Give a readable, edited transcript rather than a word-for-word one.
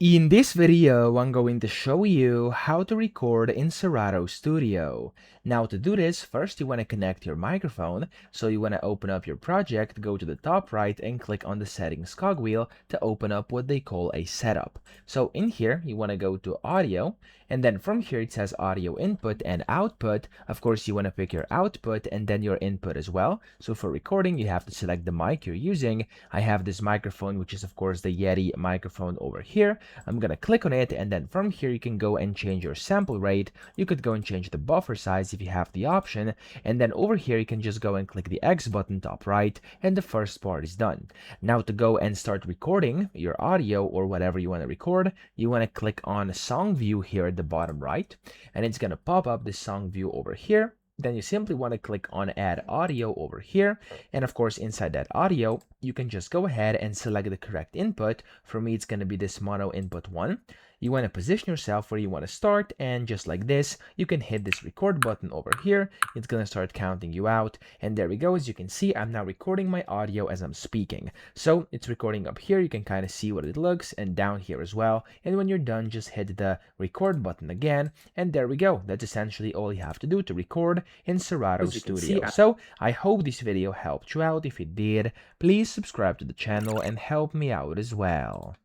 In this video, I'm going to show you how to record in Serato Studio. Now to do this, first you want to connect your microphone. So you want to open up your project, go to the top right and click on the settings cogwheel to open up what they call a setup. So in here, you want to go to audio, and then from here it says audio input and output. Of course, you want to pick your output and then your input as well. So for recording, you have to select the mic you're using. I have this microphone, which is of course the Yeti microphone over here. I'm gonna click on it, and then from here you can go and change your sample rate. You could go and change the buffer size if you have the option, and then over here you can just go and click the X button top right, and the first part is done. Now to go and start recording your audio or whatever you want to record, you want to click on song view here at the bottom right, and it's gonna pop up the song view over here. Then you simply want to click on add audio over here, and of course inside that audio you can just go ahead and select the correct input. For me it's going to be this mono input 1. You want to position yourself where you want to start, and just like this you can hit this record button over here. It's going to start counting you out, and there we go. As you can see, I'm now recording my audio as I'm speaking. So it's recording up here. You can kind of see what it looks, and down here as well. And when you're done, just hit the record button again, and there we go. That's essentially all you have to do to record in Serato Studio. So I hope this video helped you out. If it did, please subscribe to the channel and help me out as well.